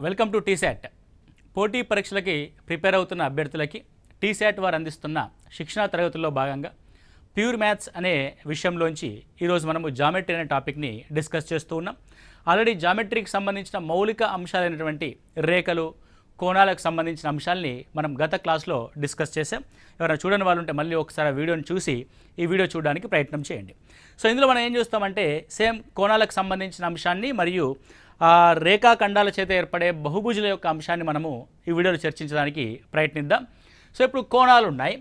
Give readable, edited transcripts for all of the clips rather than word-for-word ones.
Welcome to T-SAT. పోటీ పరీక్షలకి prepare అవుతున్న అభ్యర్థులకి టీశాట్ వారు అందిస్తున్న శిక్షణా తరగతుల్లో భాగంగా ప్యూర్ మ్యాథ్స్ అనే విషయంలోంచి ఈరోజు మనము జామెట్రీ అనే టాపిక్ని డిస్కస్ చేస్తూ ఉన్నాం. ఆల్రెడీ జామెట్రీకి సంబంధించిన మౌలిక అంశాలైనటువంటి రేఖలు, కోణాలకు సంబంధించిన అంశాలని మనం గత క్లాస్లో డిస్కస్ చేసాం. ఎవరైనా చూడని వాళ్ళు ఉంటే మళ్ళీ ఒకసారి ఆ వీడియోని చూసి ఈ వీడియో చూడడానికి ప్రయత్నం చేయండి. సో ఇందులో మనం ఏం చూస్తామంటే సేమ్ కోణాలకు సంబంధించిన అంశాన్ని మరియు రేఖాఖండాల చేత ఏర్పడే బహుభుజుల యొక్క అంశాన్ని మనము ఈ వీడియోలో చర్చించడానికి ప్రయత్నిద్దాం. సో ఇప్పుడు కోణాలు ఉన్నాయి.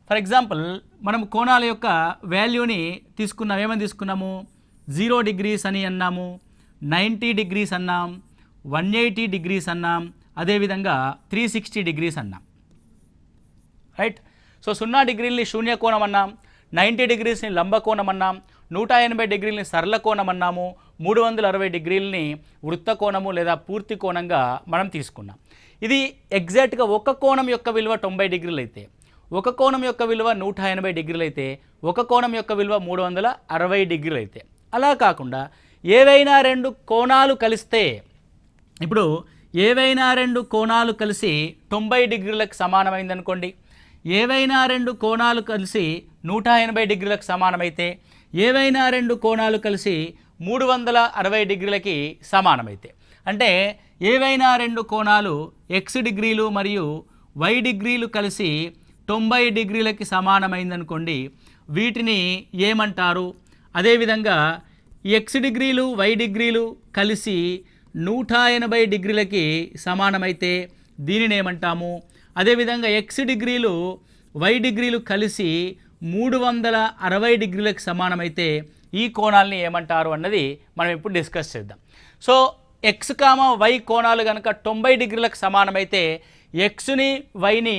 ఫర్ ఎగ్జాంపుల్ మనం కోణాల యొక్క వాల్యూని తీసుకున్నాం. ఏమని తీసుకున్నాము? 0 degrees అని అన్నాము, 90 degrees అన్నాం, 180 degrees అన్నాం, అదేవిధంగా 360 degrees అన్నాం. రైట్. సో 0 degreesని శూన్య కోణం అన్నాం, 90 degreesని లంబకోణం అన్నాం, 180 degreesని సరళ కోణం అన్నాము, 360 degreesని వృత్త కోణము లేదా పూర్తి కోణంగా మనం తీసుకున్నాం. ఇది ఎగ్జాక్ట్గా ఒక కోణం యొక్క విలువ 90 degrees అయితే, ఒక కోణం యొక్క విలువ 180 degrees అయితే, ఒక కోణం యొక్క విలువ 360 degrees అయితే, అలా కాకుండా ఏవైనా రెండు కోణాలు కలిస్తే, ఇప్పుడు ఏవైనా రెండు కోణాలు కలిసి 90 degreesలకు సమానమైంది అనుకోండి, ఏవైనా రెండు కోణాలు కలిసి 180 degreesలకు సమానమైతే, ఏవైనా రెండు కోణాలు కలిసి 360 degreesలకి సమానమైతే, అంటే ఏవైనా రెండు కోణాలు x డిగ్రీలు మరియు y డిగ్రీలు కలిసి 90 degreesలకి సమానమైందనుకోండి, వీటిని ఏమంటారు? అదేవిధంగా x డిగ్రీలు y డిగ్రీలు కలిసి 180 degreesలకి సమానమైతే దీనిని ఏమంటాము? అదేవిధంగా x డిగ్రీలు y డిగ్రీలు కలిసి 360 degreesలకు సమానమైతే ఈ కోణాలని ఏమంటారు అన్నది మనం ఇప్పుడు డిస్కస్ చేద్దాం. సో x, y కోణాలు కనుక 90 degreesలకు సమానమైతే xని వైని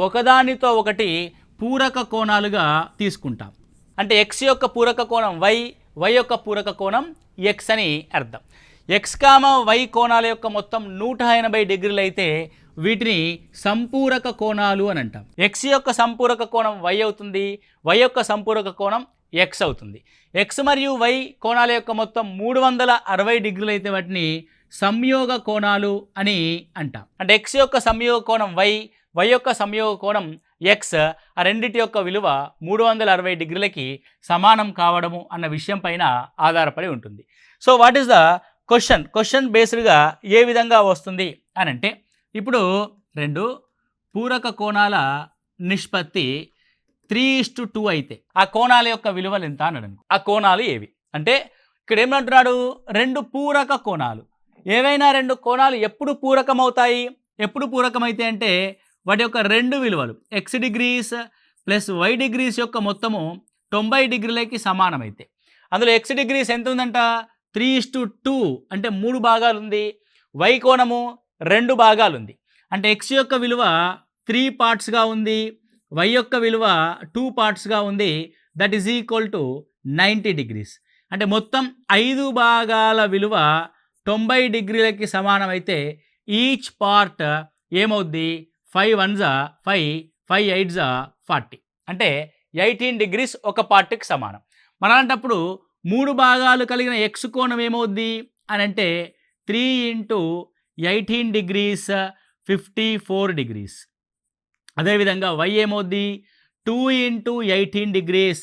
ఒకదానితో ఒకటి పూరక కోణాలుగా తీసుకుంటాం. అంటే x యొక్క పూరక కోణం y, y యొక్క పూరక కోణం x అని అర్థం. x, y కోణాల యొక్క మొత్తం 180 degrees అయితే వీటిని సంపూరక కోణాలు అని అంటాం. x యొక్క సంపూరక కోణం y అవుతుంది, y యొక్క సంపూరక కోణం x అవుతుంది. x మరియు y కోణాల యొక్క మొత్తం 360 degrees అయితే వాటిని సంయోగ కోణాలు అని అంటాం. అంటే x యొక్క సంయోగ కోణం y, y యొక్క సంయోగ కోణం x, ఆ రెండింటి యొక్క విలువ 360 degreesలకి సమానం కావడము అన్న విషయం పైన ఆధారపడి ఉంటుంది. So what is the question బేస్డ్గా ఏ విధంగా వస్తుంది అని అంటే, ఇప్పుడు రెండు పూరక కోణాల నిష్పత్తి 3:2 అయితే ఆ కోణాల యొక్క విలువలు ఎంత అని అడగండి. ఆ కోణాలు ఏవి అంటే ఇక్కడ ఏమంటున్నాడు? రెండు పూరక కోణాలు. ఏవైనా రెండు కోణాలు ఎప్పుడు పూరకమవుతాయి? ఎప్పుడు పూరకమైతే అంటే వాటి యొక్క రెండు విలువలు x degrees plus y degrees యొక్క మొత్తము 90 degreesలకి సమానమైతే, అందులో x డిగ్రీస్ ఎంత ఉందంట? 3:2 అంటే 3 భాగాలు ఉంది. y కోణము 2 భాగాలు ఉంది. అంటే x యొక్క విలువ 3 partsగా ఉంది, y యొక్క విలువ 2 partsగా ఉంది. That is equal to 90 degrees. అంటే మొత్తం 5 భాగాల విలువ 90 degreesలకి సమానమైతే ఈచ్ పార్ట్ ఏమవుద్ది? 5 1s 5, 5 8s 40, అంటే 18 degrees ఒక పార్ట్కి సమానం. మన అలాంటప్పుడు 3 భాగాలు కలిగిన x కోణం ఏమవుద్ది అని అంటే 3 × 18 degrees 54 degrees. అదేవిధంగా y ఏమవుద్ది? 2 × 18 degrees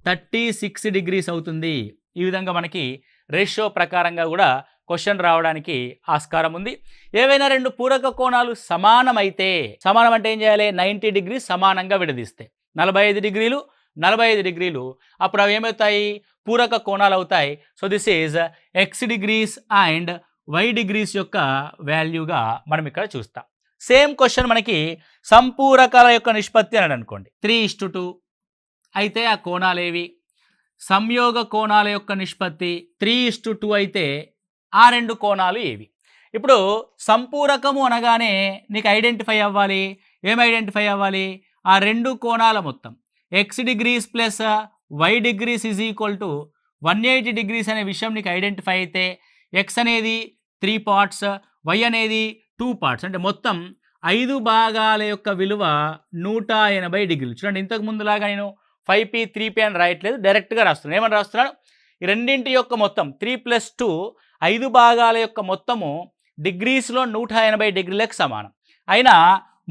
36 degrees అవుతుంది. ఈ విధంగా మనకి రేషియో ప్రకారంగా కూడా క్వశ్చన్ రావడానికి ఆస్కారం ఉంది. ఏవైనా రెండు పూరక కోణాలు సమానమైతే, సమానం అంటే ఏం చేయాలి? 90 degrees సమానంగా విడదీస్తే 45 degrees 45 degrees, అప్పుడు అవి ఏమవుతాయి? పూరక కోణాలు అవుతాయి. So this is x degrees and y degrees యొక్క వాల్యూగా మనం ఇక్కడ చూస్తాం. సేమ్ క్వశ్చన్ మనకి సంపూరకాల యొక్క నిష్పత్తి అని అనుకోండి 3:2 అయితే ఆ కోణాలు ఏవి? సంయోగ కోణాల యొక్క నిష్పత్తి 3:2 అయితే ఆ రెండు కోణాలు ఏవి? ఇప్పుడు సంపూరకము అనగానే నీకు ఐడెంటిఫై అవ్వాలి. ఏం ఐడెంటిఫై అవ్వాలి? ఆ రెండు కోణాల మొత్తం x degrees plus y degrees is equal to 180 degrees అనే విషయం నీకు ఐడెంటిఫై అయితే x అనేది 3 parts, y అనేది 2 parts, అంటే మొత్తం 5 భాగాల యొక్క విలువ 180 degrees. చూడండి, ఇంతకు ముందులాగా నేను 5p 3p అని రాయట్లేదు, డైరెక్ట్గా రాస్తున్నాను. ఏమని రాస్తున్నాను? ఈ రెండింటి యొక్క మొత్తం 3 + 2 5 భాగాల యొక్క మొత్తము డిగ్రీస్లో 180 డిగ్రీలకు సమానం. అయినా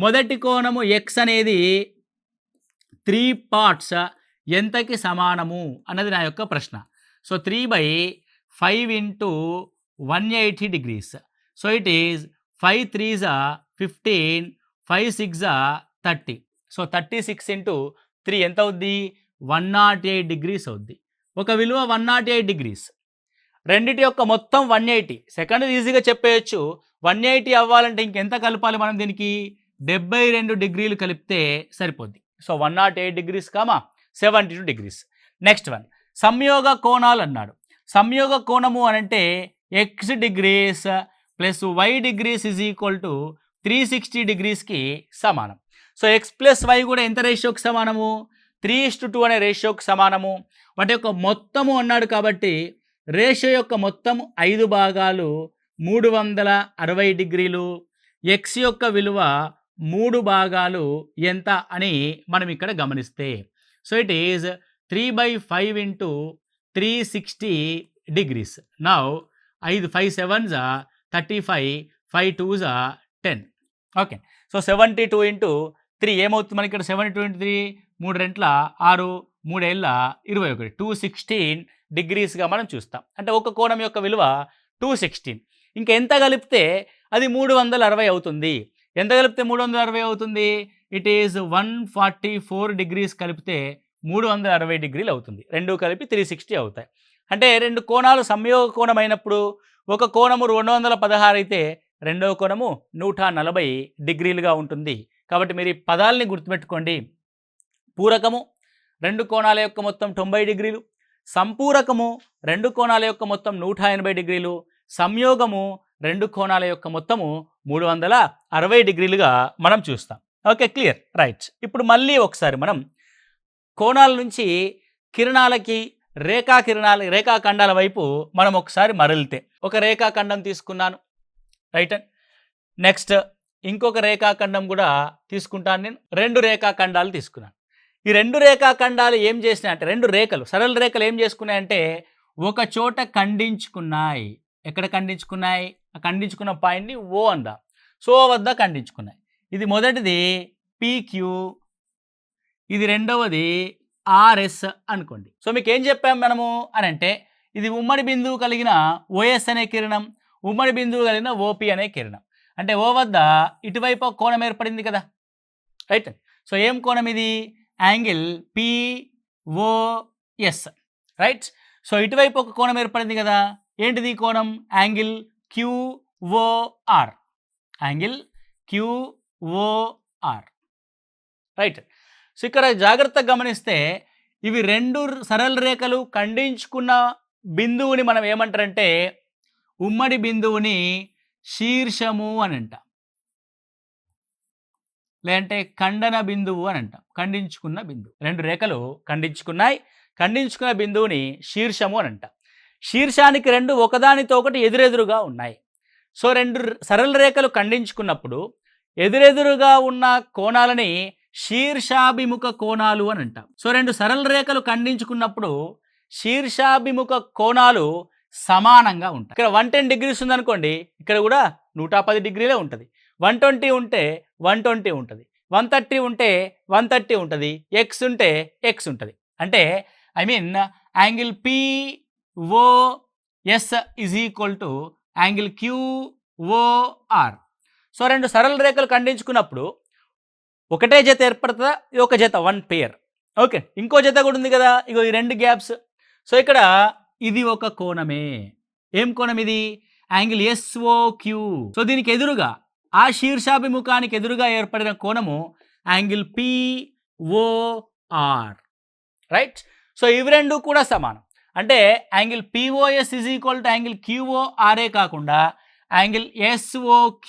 మొదటి కోణము ఎక్స్ అనేది 3 పార్ట్స్ ఎంతకి సమానము అన్నది నా యొక్క ప్రశ్న. So 3/5 into 180 degrees. So it is 5 3s 15, 5 6 30. So 36 into 3 ఎంత అవుద్ది? 108 డిగ్రీస్ అవుద్ది. ఒక విలువ 108 డిగ్రీస్, రెండిటి యొక్క మొత్తం 180. సెకండ్ ఈజీగా చెప్పేయచ్చు. 180 అవ్వాలంటే ఇంకెంత కలపాలి మనం దీనికి? 72 డిగ్రీలు కలిపితే సరిపోద్ది. So 108 degrees 72 degrees. Next one, సంయోగ కోణాలు అన్నాడు. సంయోగ కోణము అనంటే X degrees plus Y degrees is equal to 360 డిగ్రీస్కి సమానం. సో ఎక్స్ ప్లస్ వై కూడా ఎంత రేషియోకి సమానము? 3:2 అనే రేషియోకి సమానము. వాటి యొక్క మొత్తము అన్నాడు కాబట్టి రేషియో యొక్క మొత్తం 5 భాగాలు 360 డిగ్రీలు. ఎక్స్ యొక్క విలువ 3 భాగాలు ఎంత అని మనం ఇక్కడ గమనిస్తే, so it is 3/5 into 360 degrees. Now 5 5 7s 35, 5 2s 10. Okay, so 72 into 3 ఏమవుతుంది మనకి ఇక్కడ? 72 ఇంటూ 3 3 రెంట్ల 6, 3 ఏళ్ళ 21, 216 డిగ్రీస్గా మనం చూస్తాం. అంటే ఒక కోణం యొక్క విలువ 216. ఇంకా ఎంత కలిపితే అది 360 అవుతుంది. ఎంత కలిపితే 360 అవుతుంది? ఇట్ ఈజ్ 144 డిగ్రీస్ కలిపితే 360 డిగ్రీలు అవుతుంది. రెండు కలిపి 360 అవుతాయి. అంటే రెండు కోణాలు సంయోగ కోణం అయినప్పుడు ఒక కోణము 216 అయితే రెండవ కోణము 140 డిగ్రీలుగా ఉంటుంది. కాబట్టి మీరు ఈ పదాలని గుర్తుపెట్టుకోండి. పూరకము రెండు కోణాల యొక్క మొత్తం 90 డిగ్రీలు, సంపూరకము రెండు కోణాల యొక్క మొత్తం 180 డిగ్రీలు, సంయోగము రెండు కోణాల యొక్క మొత్తము 360 డిగ్రీలుగా మనం చూస్తాం. Okay, clear, right. ఇప్పుడు మళ్ళీ ఒకసారి మనం కోణాల నుంచి కిరణాలకి రేఖాఖండాల వైపు మనం ఒకసారి మరలితే, ఒక రేఖాఖండం తీసుకున్నాను, రైట్. నెక్స్ట్ ఇంకొక రేఖాఖండం కూడా తీసుకుంటాను. నేను 2 రేఖాఖండాలు తీసుకున్నాను. ఈ 2 రేఖాఖండాలు ఏం చేసినాయంటే, 2 రేఖలు, సరళ రేఖలు ఏం చేసుకున్నాయంటే ఒక చోట ఖండించుకున్నాయి. ఎక్కడ ఖండించుకున్నాయి? ఖండించుకున్న పాయింట్ని ఓ అందాం. సో వద్ద ఖండించుకున్నాయి. ఇది మొదటిది PQ, ఇది రెండవది RS అనుకోండి. సో మీకు ఏం చెప్పాం మనము అని అంటే, ఇది ఉమ్మడి బిందువు కలిగిన OS అనే కిరణం, ఉమ్మడి బిందువు కలిగిన OP అనే కిరణం. అంటే ఓ వద్ద ఇటువైపు కోణం ఏర్పడింది కదా, రైట్. సో ఏం కోణం ఇది? Angle POS, right. సో ఇటువైపు ఒక కోణం ఏర్పడింది కదా, ఏంటిది కోణం? Angle QOR, angle QOR, right. So ఇక్కడ జాగ్రత్తగా గమనిస్తే ఇవి 2 సరళ రేఖలు ఖండించుకున్న బిందువుని మనం ఏమంటారంటే, ఉమ్మడి బిందువుని శీర్షము అని అంటాం, లేదంటే ఖండన బిందువు అని అంటాం. ఖండించుకున్న బిందువు, 2 రేఖలు ఖండించుకున్నాయి, ఖండించుకున్న బిందువుని శీర్షము అని అంటాం. శీర్షానికి 2 ఒకదానితో ఒకటి ఎదురెదురుగా ఉన్నాయి. సో 2 సరళ రేఖలు ఖండించుకున్నప్పుడు ఎదురెదురుగా ఉన్న కోణాలని శీర్షాభిముఖ కోణాలు అని అంటాం. సో 2 సరళ రేఖలు ఖండించుకున్నప్పుడు శీర్షాభిముఖ కోణాలు సమానంగా ఉంటాయి. ఇక్కడ 110 డిగ్రీస్ ఉందనుకోండి, ఇక్కడ కూడా 110 డిగ్రీలే ఉంటుంది. 120 ఉంటే 120 ఉంటుంది, 130 ఉంటే 130 ఉంటుంది, ఎక్స్ ఉంటే ఎక్స్ ఉంటుంది. అంటే I mean angle POS is equal to angle QOR. So 2 సరళ రేఖలు ఖండించుకున్నప్పుడు ఒకటే జత ఏర్పడుతుందా? ఇది ఒక జత, 1 పేర్. ఓకే, ఇంకో జత కూడా ఉంది కదా, ఇగో ఈ 2 గ్యాప్స్. సో ఇక్కడ ఇది ఒక కోణమే. ఏం కోణం ఇది? Angle SOQ. సో దీనికి ఎదురుగా, ఆ శీర్షాభిముఖానికి ఎదురుగా ఏర్పడిన కోణము యాంగిల్ POR, రైట్. సో ఇవి 2 కూడా సమానం. అంటే angle POS is equal to angle QORఏ కాకుండా angle SOQ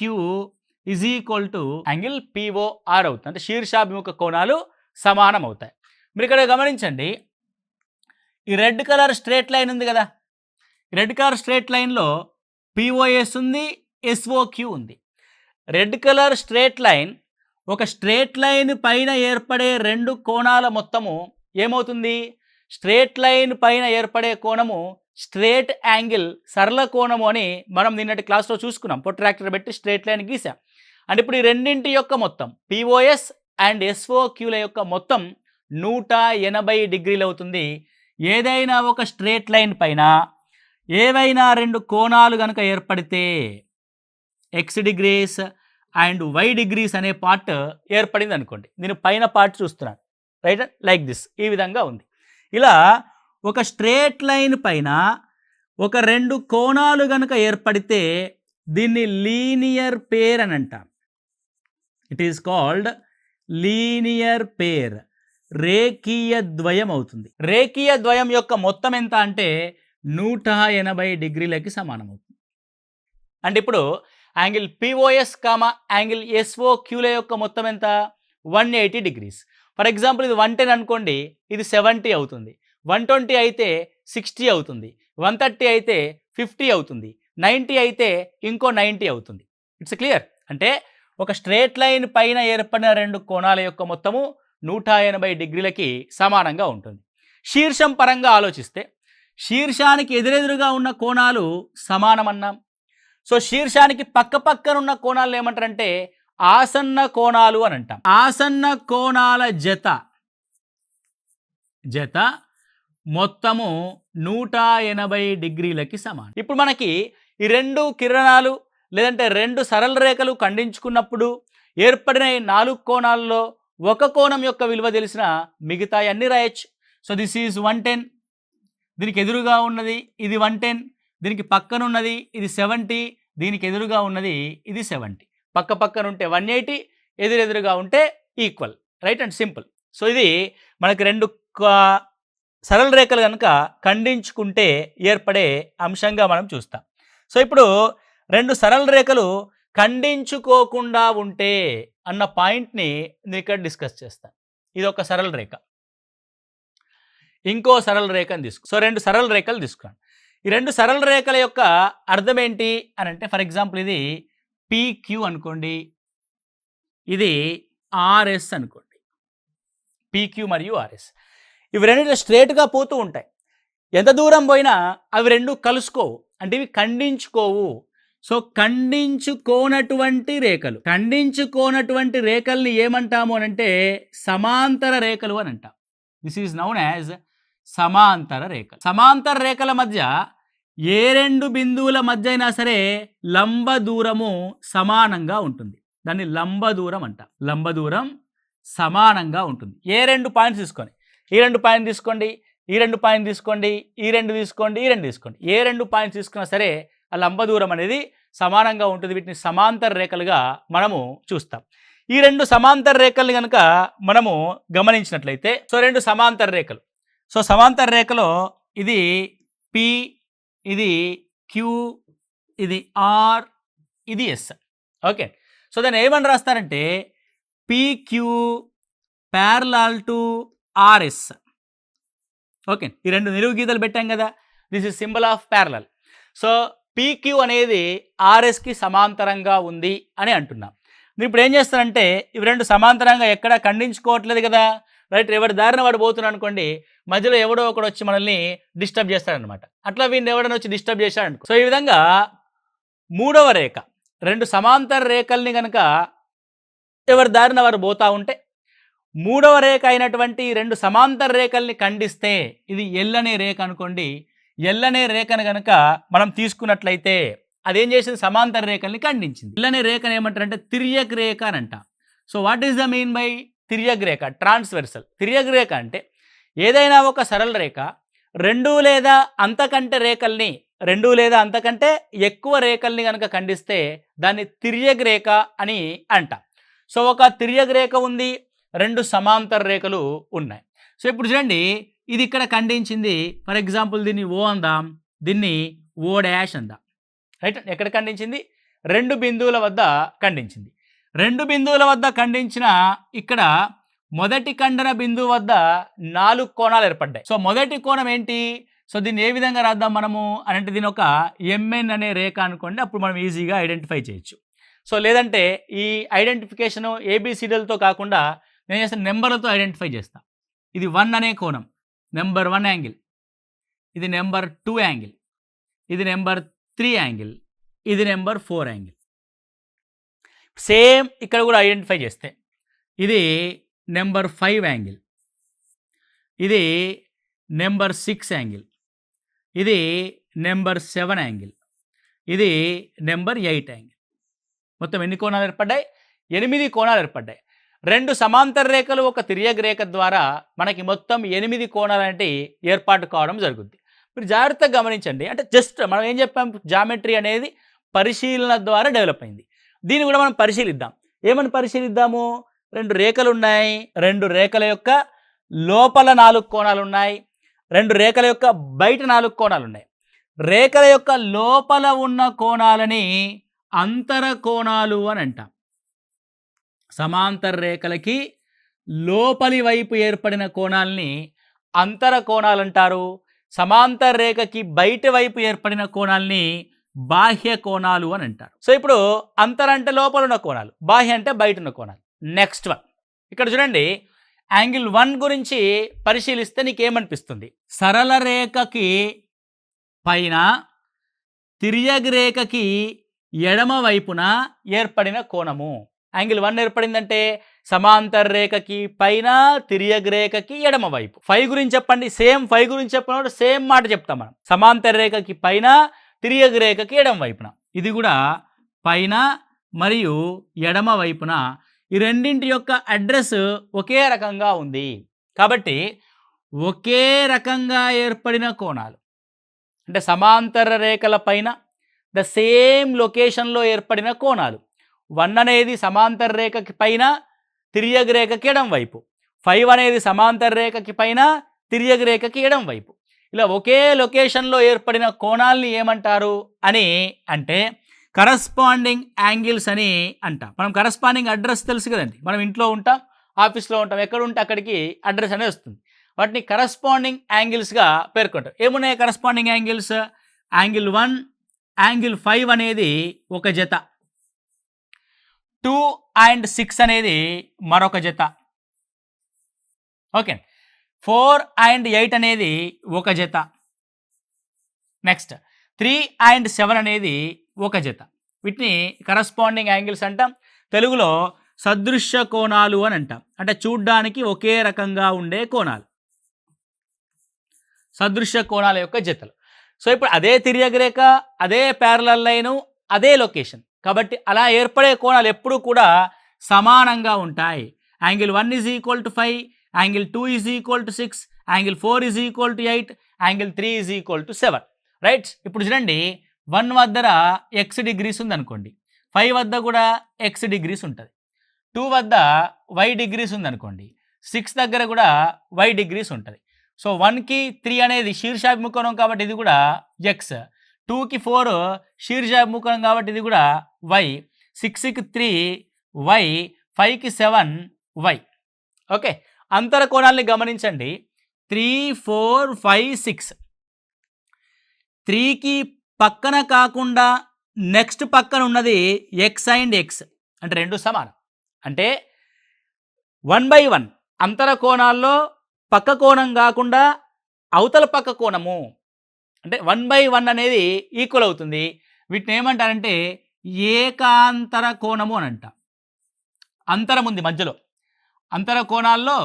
is equal to angle POR అవుతుంది. అంటే శీర్షాభిముఖ కోణాలు సమానం అవుతాయి. మీరు ఇక్కడ గమనించండి, ఈ రెడ్ కలర్ స్ట్రేట్ లైన్ ఉంది కదా, రెడ్ కలర్ స్ట్రేట్ లైన్లో POS ఉంది, SOQ ఉంది. రెడ్ కలర్ స్ట్రేట్ లైన్, ఒక స్ట్రేట్ లైన్ పైన ఏర్పడే 2 కోణాల మొత్తము ఏమవుతుంది? స్ట్రేట్ లైన్ పైన ఏర్పడే కోణము స్ట్రేట్ యాంగిల్, సరళ కోణము అని మనం నిన్నటి క్లాస్లో చూసుకున్నాం. ప్రొట్రాక్టర్ పెట్టి స్ట్రేట్ లైన్ గీసాం. అంటే ఇప్పుడు ఈ రెండింటి యొక్క మొత్తం పిఓఎస్ అండ్ ఎస్ఓక్యూల యొక్క మొత్తం 180 డిగ్రీలు అవుతుంది. ఏదైనా ఒక స్ట్రేట్ లైన్ పైన ఏవైనా రెండు కోణాలు కనుక ఏర్పడితే X degrees and Y degrees అనే పార్ట్ ఏర్పడింది అనుకోండి. నేను పైన పార్ట్ చూస్తున్నాను, రైట్, లైక్ దిస్, ఈ విధంగా ఉంది. ఇలా ఒక స్ట్రేట్ లైన్ పైన ఒక రెండు కోణాలు కనుక ఏర్పడితే దీన్ని లీనియర్ పేర్ అని అంటాం. It is called linear pair, రేఖీయ ద్వయం అవుతుంది. రేఖీయ ద్వయం యొక్క మొత్తం ఎంత అంటే 180 డిగ్రీలకి సమానం అవుతుంది. అంటే ఇప్పుడు యాంగిల్ పిఓఎస్ కామా యాంగిల్ ఎస్ఓక్యూల యొక్క మొత్తం ఎంత? 180 డిగ్రీస్. ఫర్ ఎగ్జాంపుల్ ఇది 110 అనుకోండి, ఇది 70 అవుతుంది. 120 అయితే 60 అవుతుంది. 130 అయితే 50 అవుతుంది. 90 అయితే ఇంకో 90 అవుతుంది. It's clear. అంటే ఒక స్ట్రేట్ లైన్ పైన ఏర్పడిన రెండు కోణాల యొక్క మొత్తము 180 డిగ్రీలకి సమానంగా ఉంటుంది. శీర్షం పరంగా ఆలోచిస్తే శీర్షానికి ఎదురెదురుగా ఉన్న కోణాలు సమానం అన్నాం. సో శీర్షానికి పక్క పక్కన ఉన్న కోణాలు ఏమంటారంటే ఆసన్న కోణాలు అని అంటాం. ఆసన్న కోణాల జత మొత్తము 180 డిగ్రీలకి సమానం. ఇప్పుడు మనకి ఈ రెండు కిరణాలు లేదంటే రెండు సరళ రేఖలు ఖండించుకున్నప్పుడు ఏర్పడిన 4 కోణాల్లో ఒక కోణం యొక్క విలువ తెలిసిన మిగతా అన్ని రాయొచ్చు. సో దిస్ ఈజ్ 110, దీనికి ఎదురుగా ఉన్నది ఇది 110, దీనికి పక్కన ఉన్నది ఇది 70, దీనికి ఎదురుగా ఉన్నది ఇది 70. పక్క పక్కన ఉంటే 180, ఎదురెదురుగా ఉంటే equal, right and simple. So ఇది మనకి రెండు సరళ రేఖలు కనుక ఖండించుకుంటే ఏర్పడే అంశంగా మనం చూస్తాం. సో ఇప్పుడు రెండు సరళ రేఖలు ఖండించుకోకుండా ఉంటే అన్న పాయింట్ని నేను ఇక్కడ డిస్కస్ చేస్తాను. ఇది ఒక సరళ రేఖ, ఇంకో సరళ రేఖను తీసుకో. సో రెండు సరళ రేఖలు తీసుకోండి. ఈ రెండు సరళ రేఖల యొక్క అర్థం ఏంటి అని అంటే, ఫర్ ఎగ్జాంపుల్ ఇది PQ అనుకోండి, ఇది RS అనుకోండి. PQ మరియు RS ఇవి రెండు స్ట్రేట్గా పోతూ ఉంటాయి. ఎంత దూరం పోయినా అవి రెండు కలుసుకోవు, అంటే ఇవి ఖండించుకోవు. సో ఖండించుకోనటువంటి రేఖల్ని ఏమంటాము అని అంటే సమాంతర రేఖలు అని అంటాం. దిస్ ఈజ్ నౌన్ యాజ్ సమాంతర రేఖలు. సమాంతర రేఖల మధ్య ఏ రెండు బిందువుల మధ్య అయినా సరే లంబ దూరము సమానంగా ఉంటుంది. దాన్ని లంబ దూరం అంటాం. లంబ దూరం సమానంగా ఉంటుంది. ఏ రెండు పాయింట్స్ తీసుకొని, ఈ రెండు పాయింట్ తీసుకోండి, ఈ రెండు పాయింట్ తీసుకోండి, ఈ రెండు తీసుకోండి, ఈ రెండు తీసుకోండి, ఏ రెండు పాయింట్స్ తీసుకున్నా సరే ఆ లంబ దూరం అనేది సమానంగా ఉంటుంది. వీటిని సమాంతర రేఖలుగా మనము చూస్తాం. ఈ రెండు సమాంతర రేఖల్ని కనుక మనము గమనించినట్లయితే, సో రెండు సమాంతర రేఖలు, సో సమాంతర రేఖలో ఇది P, ఇది Q, ఇది R, ఇది S. ఓకే, సో దాన్ని ఏమని రాస్తారంటే PQ parallel to RS. Okay, ఈ రెండు నిలువు గీతలు పెట్టాం కదా, this is symbol of parallel. So PQ అనేది RSకి సమాంతరంగా ఉంది అని అంటున్నాం. నేను ఇప్పుడు ఏం చేస్తానంటే ఇవి రెండు సమాంతరంగా ఎక్కడా ఖండించుకోవట్లేదు కదా, రైట్, ఎవరి దారిన వాడు పోతున్నాడు అనుకోండి, మధ్యలో ఎవడో ఒకడు వచ్చి మనల్ని డిస్టర్బ్ చేస్తాడనమాట. అట్లా వీడిని ఎవడైనా వచ్చి డిస్టర్బ్ చేశాడనుకో, సో ఈ విధంగా మూడవ రేఖ, రెండు సమాంతర రేఖల్ని కనుక ఎవరి దారిన వారు పోతూ ఉంటే మూడవ రేఖ అయినటువంటి రెండు సమాంతర రేఖల్ని ఖండిస్తే, ఇది ఎల్ అనే రేఖ అనుకోండి, ఎల్ అనే రేఖను కనుక మనం తీసుకున్నట్లయితే అదేం చేసింది, సమాంతర రేఖల్ని ఖండించింది. ఎల్ అనే రేఖను ఏమంటారంటే తిర్యక్ రేఖ అని అంట. So what is the mean by తిర్యక్ రేఖ? ట్రాన్స్వెర్సల్. తిర్యక్ రేఖ అంటే ఏదైనా ఒక సరళ రేఖ రెండు లేదా అంతకంటే ఎక్కువ రేఖల్ని కనుక ఖండిస్తే దాన్ని తిర్యక్ రేఖ అని అంట. సో ఒక తిర్యక్ రేఖ ఉంది, రెండు సమాంతర రేఖలు ఉన్నాయి. సో ఇప్పుడు చూడండి, ఇది ఇక్కడ ఖండించింది. ఫర్ ఎగ్జాంపుల్ దీన్ని O అందాం, దీన్ని O డాష్ అందాం, రైట్. ఎక్కడ ఖండించింది? రెండు బిందువుల వద్ద ఖండించింది. రెండు బిందువుల వద్ద ఖండించిన ఇక్కడ మొదటి ఖండన బిందువు వద్ద 4 కోణాలు ఏర్పడ్డాయి. సో మొదటి కోణం ఏంటి? సో దీన్ని ఏ విధంగా రాద్దాం మనము అని అంటే, దీని ఒక MN అనే రేఖ అనుకోండి, అప్పుడు మనం ఈజీగా ఐడెంటిఫై చేయొచ్చు. సో లేదంటే ఈ ఐడెంటిఫికేషను ABCDలతో కాకుండా నేను చేసిన నెంబర్లతో ఐడెంటిఫై చేస్తాను. ఇది 1 అనే కోణం, నెంబర్ 1 యాంగిల్, ఇది నెంబర్ 2 యాంగిల్, ఇది నెంబర్ 3 యాంగిల్, ఇది నెంబర్ 4 యాంగిల్. సేమ్ ఇక్కడ కూడా ఐడెంటిఫై చేస్తే ఇది నెంబర్ 5 యాంగిల్, ఇది నెంబర్ 6 యాంగిల్, ఇది నెంబర్ 7 యాంగిల్, ఇది నెంబర్ 8 యాంగిల్. మొత్తం ఎన్ని కోణాలు ఏర్పడ్డాయి? 8 కోణాలు ఏర్పడ్డాయి. 2 సమాంతర రేఖలు, ఒక తిర్యక రేఖ ద్వారా మనకి మొత్తం 8 కోణాలు అంటే ఏర్పాటు కావడం జరుగుద్ది. మీరు జాగ్రత్తగా గమనించండి. అంటే జస్ట్ మనం ఏం చెప్పాం, జామెట్రీ అనేది పరిశీలన ద్వారా డెవలప్ అయింది. దీన్ని కూడా మనం పరిశీలిద్దాం. ఏమని పరిశీలిద్దాము? 2 రేఖలు ఉన్నాయి, 2 రేఖల యొక్క లోపల 4 కోణాలు ఉన్నాయి, 2 రేఖల యొక్క బయట 4 కోణాలు ఉన్నాయి. రేఖల యొక్క లోపల ఉన్న కోణాలని అంతర కోణాలు అని అంటాం. సమాంతర రేఖలకి లోపలి వైపు ఏర్పడిన కోణాలని అంతర కోణాలు అంటారు. సమాంతర రేఖకి బయట వైపు ఏర్పడిన కోణాలని బాహ్య కోణాలు అని అంటారు. సో ఇప్పుడు అంతర అంటే లోపల ఉన్న కోణాలు, బాహ్య అంటే బయట ఉన్న కోణాలు. నెక్స్ట్ వన్, ఇక్కడ చూడండి, యాంగిల్ 1 గురించి పరిశీలిస్తే నీకేమనిపిస్తుంది? సరళ రేఖకి పైన తిర్యక రేఖకి ఎడమ వైపున ఏర్పడిన కోణము. యాంగిల్ 1 ఏర్పడిందంటే సమాంతర రేఖకి పైన తిర్యక రేఖకి ఎడమ వైపు. 5 గురించి చెప్పండి, సేమ్ 5 గురించి చెప్పినప్పుడు సేమ్ మాట చెప్తాం మనం. సమాంతర రేఖకి పైన తిర్యక రేఖకి ఎడమ వైపున, ఇది కూడా పైన మరియు ఎడమ వైపున. ఈ రెండింటి యొక్క అడ్రస్ ఒకే రకంగా ఉంది కాబట్టి ఒకే రకంగా ఏర్పడిన కోణాలు అంటే సమాంతర రేఖల పైన ద సేమ్ లొకేషన్లో ఏర్పడిన కోణాలు. 1 అనేది సమాంతర రేఖకి పైన తిర్యక రేఖకి ఎడం వైపు, 5 అనేది సమాంతర రేఖకి పైన తిర్యక రేఖకి ఎడం వైపు. ఇలా ఒకే లొకేషన్లో ఏర్పడిన కోణాలని ఏమంటారు అని అంటే కరస్పాండింగ్ యాంగిల్స్ అని అంటాం. మనం కరస్పాండింగ్ అడ్రస్ తెలుసు కదండి, మనం ఇంట్లో ఉంటాం, ఆఫీస్లో ఉంటాం, ఎక్కడ ఉంటే అక్కడికి అడ్రస్ అనేది వస్తుంది. వాటిని కరస్పాండింగ్ యాంగిల్స్గా పేర్కొంటాం. ఏమున్నాయి కరస్పాండింగ్ యాంగిల్స్? యాంగిల్ 1, యాంగిల్ 5 అనేది ఒక జత, 2 and 6 అనేది మరొక జత, ఓకే. 4 and 8 అనేది ఒక జత, నెక్స్ట్ 3 and 7 అనేది ఒక జత. వీటిని కరస్పాండింగ్ యాంగిల్స్ అంటాం. తెలుగులో సదృశ్య కోణాలు అని అంటాం. అంటే చూడ్డానికి ఒకే రకంగా ఉండే కోణాలు, సదృశ్య కోణాల యొక్క జతలు. సో ఇప్పుడు అదే తిర్యక రేఖ, అదే ప్యారలల్ లైను, అదే లొకేషన్ కాబట్టి అలా ఏర్పడే కోణాలు ఎప్పుడూ కూడా సమానంగా ఉంటాయి. Angle 1 is equal to 5, angle 2 is equal to 6, angle 4 is equal to 8, angle 3 is equal to 7, right. ఇప్పుడు చూడండి, 1 వద్ద x డిగ్రీస్ ఉందనుకోండి, 5 వద్ద కూడా x డిగ్రీస్ ఉంటుంది, 2 వద్ద y డిగ్రీస్ ఉందనుకోండి, 6 దగ్గర కూడా y డిగ్రీస్ ఉంటుంది. సో 1కి 3 అనేది శీర్షాభిముఖం కాబట్టి ఇది కూడా x, 2కి 4 శీర్షాభిముఖం కాబట్టి ఇది కూడా y, 6కి 3 y, 5కి 7 y, ఓకే. అంతర కోణాలని గమనించండి, 3, 4, 5, 6. 3కి పక్కన కాకుండా నెక్స్ట్ పక్కన ఉన్నది x అండ్ x అంటే రెండు సమానం. అంటే 1/1 అంతర కోణాల్లో పక్క కోణం కాకుండా అవతల పక్క కోణము అంటే 1/1 అనేది ఈక్వల్ అవుతుంది. వీటిని ఏమంటారంటే ఏకాంతర కోణము అని అంట. అంతరం ఉంది మధ్యలో, అంతర కోణాల్లో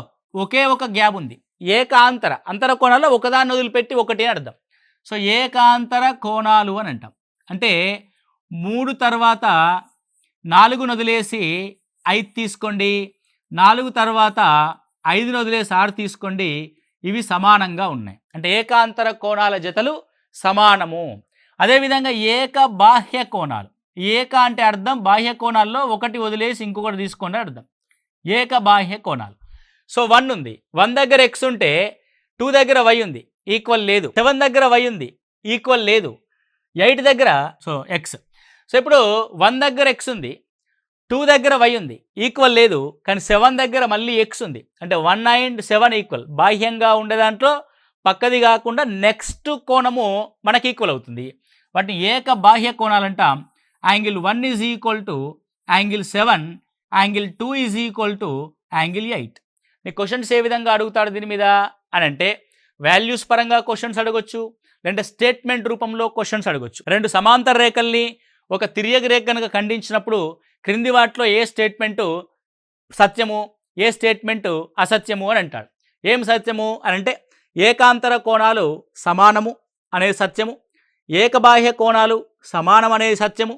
ఒకే ఒక గ్యాప్ ఉంది. ఏకాంతర అంతర కోణాల్లో ఒకదాన్ని వదిలిపెట్టి ఒకటి అని అర్థం. సో ఏకాంతర కోణాలు అని అంటాం. అంటే 3 తర్వాత 4ను వదిలేసి 5 తీసుకోండి, 4 తర్వాత 5ను వదిలేసి 6 తీసుకోండి, ఇవి సమానంగా ఉన్నాయి. అంటే ఏకాంతర కోణాల జతలు సమానము. అదేవిధంగా ఏక బాహ్య కోణాలు, ఏక అంటే అర్థం బాహ్య కోణాల్లో ఒకటి వదిలేసి ఇంకొకటి తీసుకోండి అర్థం, ఏక బాహ్య కోణాలు. సో 1 ఉంది, 1 దగ్గర x ఉంటే 2 దగ్గర y ఉంది, ఈక్వల్ లేదు. 7 దగ్గర y ఉంది, ఈక్వల్ లేదు. 8 దగ్గర సో x. సో ఇప్పుడు 1 దగ్గర x ఉంది, 2 దగ్గర y ఉంది, ఈక్వల్ లేదు. కానీ 7 దగ్గర మళ్ళీ x ఉంది. అంటే 1 and 7 ఈక్వల్. బాహ్యంగా ఉండే దాంట్లో పక్కది కాకుండా నెక్స్ట్ కోణము మనకి ఈక్వల్ అవుతుంది. వాటిని ఏక బాహ్య కోణాలంటాం. Angle 1 is equal to angle 7, angle 2 is equal to angle 8. నీ క్వశ్చన్స్ ఏ విధంగా అడుగుతాడు దీని మీద అని అంటే వాల్యూస్ పరంగా క్వశ్చన్స్ అడగొచ్చు, లేదంటే స్టేట్మెంట్ రూపంలో క్వశ్చన్స్ అడగొచ్చు. రెండు సమాంతర రేఖల్ని ఒక తిర్యగ రేఖ కనుక ఖండించినప్పుడు క్రింది వాటిలో ఏ స్టేట్మెంటు సత్యము, ఏ స్టేట్మెంటు అసత్యము అని అంటాడు. ఏం సత్యము అని అంటే ఏకాంతర కోణాలు సమానము అనేది సత్యము, ఏకబాహ్య కోణాలు సమానం అనేది సత్యము,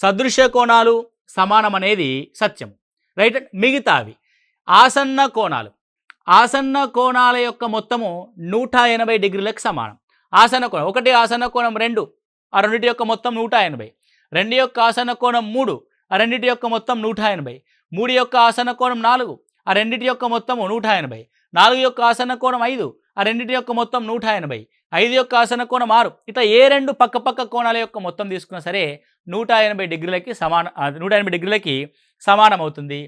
సదృశ్య కోణాలు సమానం అనేది సత్యము. రైట్. మిగతావి ఆసన్న కోణాలు, ఆసన్న కోణాల యొక్క మొత్తము 180 డిగ్రీలకు సమానం. ఆసన్న కోణం ఒకటి, ఆసన్న కోణం 2, ఆ రెండింటి యొక్క మొత్తం 180. 2 యొక్క ఆసన్న కోణం 3, ఆ రెండింటి యొక్క మొత్తం 180. 3 యొక్క ఆసన్న కోణం 4, ఆ రెండింటి యొక్క మొత్తం 180. 4 యొక్క ఆసన్న కోణం 5, ఆ రెండింటి యొక్క మొత్తం 180. 5 యొక్క ఆసన్న కోణం 6. ఇట్లా ఏ రెండు పక్క కోణాల యొక్క మొత్తం తీసుకున్నా సరే 180 డిగ్రీలకి సమానం, 180 డిగ్రీలకి సమానం అవుతుంది.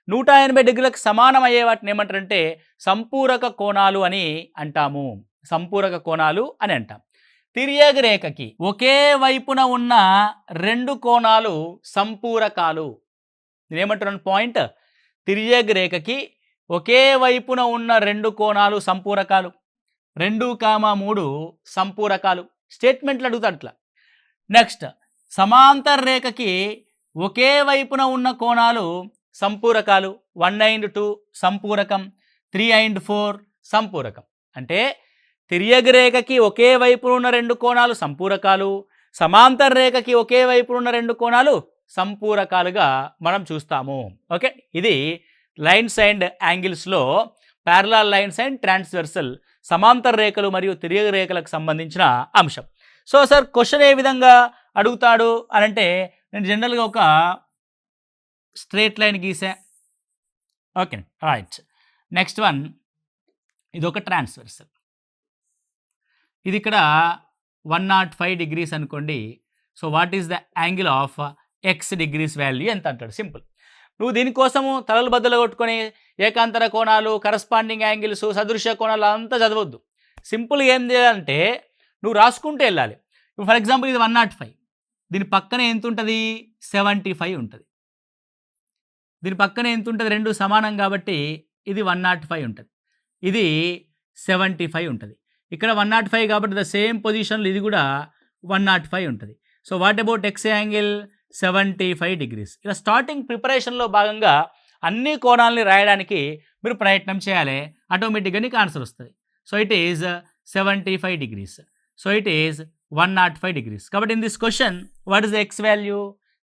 180 డిగ్రీలకు సమానం అయ్యే వాటిని ఏమంటారంటే సంపూరక కోణాలు అని అంటాము. సంపూరక కోణాలు అని అంటాం. తిర్యగ రేఖకి ఒకే వైపున ఉన్న రెండు కోణాలు సంపూరకాలు. నేనేమంటున్నాను పాయింట్, తిర్యగ రేఖకి ఒకే వైపున ఉన్న రెండు కోణాలు సంపూరకాలు, 2,3 సంపూరకాలు. స్టేట్మెంట్లు అడుగుతాడు అట్లా. నెక్స్ట్, సమాంతర రేఖకి ఒకే వైపున ఉన్న కోణాలు సంపూరకాలు, 1 and 2 సంపూరకం, 3 and 4 సంపూరకం. అంటే తిర్యగ రేఖకి ఒకే వైపున ఉన్న రెండు కోణాలు సంపూరకాలు, సమాంతర రేఖకి ఒకే వైపున ఉన్న రెండు కోణాలు సంపూరకాలుగా మనం చూస్తాము. ఓకే, ఇది లైన్స్ అండ్ యాంగిల్స్లో ప్యారలల్ లైన్స్ అండ్ ట్రాన్స్వర్సల్ సమాంతర రేఖలు మరియు తిర్యగ రేఖలకు సంబంధించిన అంశం. సో సార్ క్వశ్చన్ ఏ విధంగా అడుగుతాడు అని అంటే నేను జనరల్గా ఒక స్ట్రేట్ లైన్ గీసా. Okay right. నెక్స్ట్ వన్, ఇది ఒక ట్రాన్స్వర్సల్. ఇది ఇక్కడ 105 డిగ్రీస్ అనుకోండి. So what is the angle of x degrees value ఎంత అంటాడు. సింపుల్. నువ్వు దీనికోసము తలలు బద్దలు కొట్టుకొని ఏకాంతర కోణాలు, కరస్పాండింగ్ యాంగిల్స్, సదృశ్య కోణాలు అంతా చదవద్దు. సింపుల్గా ఏం చేయాలంటే నువ్వు రాసుకుంటూ వెళ్ళాలి. ఫర్ ఎగ్జాంపుల్ ఇది 105, దీని పక్కన ఎంత ఉంటుంది 75 ఉంటుంది. దీని పక్కన ఎంత ఉంటుంది, రెండు సమానం కాబట్టి ఇది 105 ఉంటుంది, ఇది 75 ఉంటుంది. ఇక్కడ 105 కాబట్టి ద సేమ్ పొజిషన్లో ఇది కూడా 105 ఉంటుంది. So what about X angle 75 degrees. ఇలా స్టార్టింగ్ ప్రిపరేషన్లో భాగంగా అన్ని కోణాలని రాయడానికి మీరు ప్రయత్నం చేయాలి. ఆటోమేటిక్గా నీకు ఆన్సర్ వస్తుంది. So it is 75 degrees. So it is 105 degrees. కాబట్టి in this question what is the x value?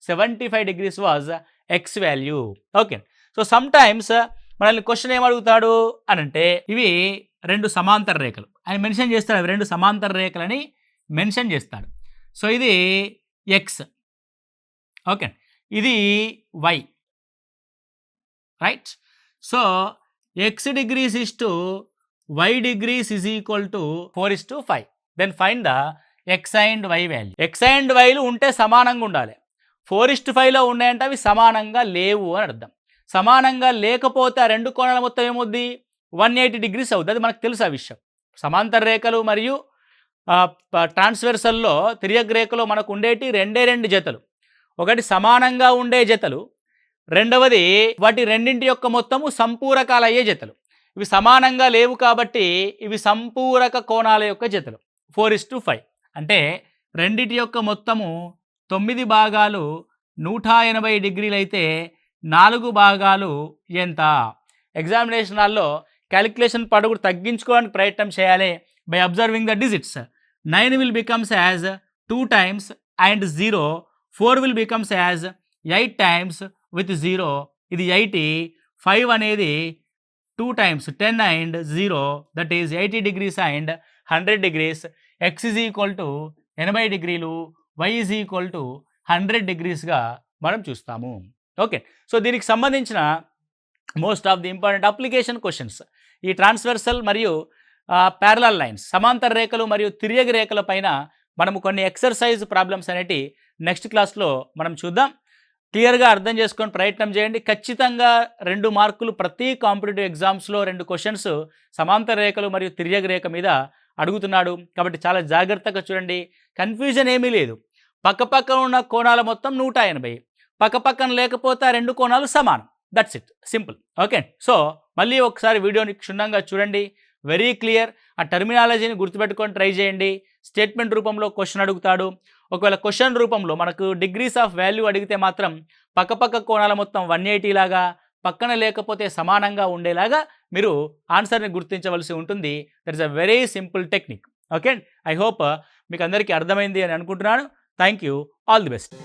75 degrees was x value. Okay. So sometimes మనల్ని క్వశ్చన్ ఏమడుగుతాడు అని అంటే ఇవి రెండు సమాంతర రేఖలు ఆయన మెన్షన్ చేస్తాడు. అవి రెండు సమాంతర రేఖలని మెన్షన్ చేస్తాడు. సో ఇది ఎక్స్, ఓకే, ఇది y, right. So x degrees is to y degrees is equal to 4:5. Then find the x and y value. X and వైలు ఉంటే సమానంగా ఉండాలి. 4:5లో ఉన్నాయంటే అవి సమానంగా లేవు అని అర్థం. సమానంగా లేకపోతే ఆ రెండు కోణాల మొత్తం ఏమవుద్ది 180 డిగ్రీస్ అవుతుంది. అది మనకు తెలుసు ఆ విషయం. సమాంతర రేఖలు మరియు ట్రాన్స్వర్సల్లో తిర్యగ రేఖలో మనకు ఉండేటి రెండు జతలు. ఒకటి సమానంగా ఉండే జతలు, రెండవది వాటి రెండింటి యొక్క మొత్తము సంపూరకాలు అయ్యే జతలు. ఇవి సమానంగా లేవు కాబట్టి ఇవి సంపూరక కోణాల యొక్క జతలు. 4:5 అంటే రెండిటి యొక్క మొత్తము 9 భాగాలు 180 డిగ్రీలు అయితే 4 భాగాలు ఎంత? ఎగ్జామినేషన్ హాల్లో క్యాలిక్యులేషన్ పడుగు తగ్గించుకోవడానికి ప్రయత్నం చేయాలి. By observing the digits 9 will becomes as 2 times and 0, 4 will becomes as 8 times with 0. ఇది 80. 5 అనేది 2 times 10 and 0, that is 80 degrees and 100 degrees. X is equal to 80 డిగ్రీలు, y is equal to 100 డిగ్రీస్గా మనం చూస్తాము. ఓకే. సో దీనికి సంబంధించిన most of the important application questions ఈ transversal మరియు parallel lines సమాంతర రేఖలు మరియు తిర్యగ రేఖల పైన మనము కొన్ని ఎక్సర్సైజ్ ప్రాబ్లమ్స్ అనేటి నెక్స్ట్ క్లాస్లో మనం చూద్దాం. క్లియర్గా అర్థం చేసుకొని ప్రయత్నం చేయండి. ఖచ్చితంగా 2 మార్కులు ప్రతి కాంపిటేటివ్ ఎగ్జామ్స్లో 2 క్వశ్చన్స్ సమాంతర రేఖలు మరియు తిర్యగ రేఖ మీద అడుగుతున్నాడు. కాబట్టి చాలా జాగ్రత్తగా చూడండి. కన్ఫ్యూజన్ ఏమీ లేదు. పక్కపక్కన ఉన్న కోణాల మొత్తం 180, పక్కపక్కన లేకపోతే ఆ రెండు కోణాలు సమానం. That's it, simple. Okay. So మళ్ళీ ఒకసారి వీడియోని క్షుణ్ణంగా చూడండి. Very clear. ఆ టర్మినాలజీని గుర్తుపెట్టుకొని ట్రై చేయండి. స్టేట్మెంట్ రూపంలో క్వశ్చన్ అడుగుతాడు. ఒకవేళ క్వశ్చన్ రూపంలో మనకు డిగ్రీస్ ఆఫ్ వాల్యూ అడిగితే మాత్రం పక్కపక్క కోణాల మొత్తం 180 లాగా, పక్కన లేకపోతే సమానంగా ఉండేలాగా మీరు ఆన్సర్ని గుర్తించవలసి ఉంటుంది. That is a very simple technique. Okay, I hope మీకు అందరికీ అర్థమైంది అని అనుకుంటున్నాను. Thank you. All the best.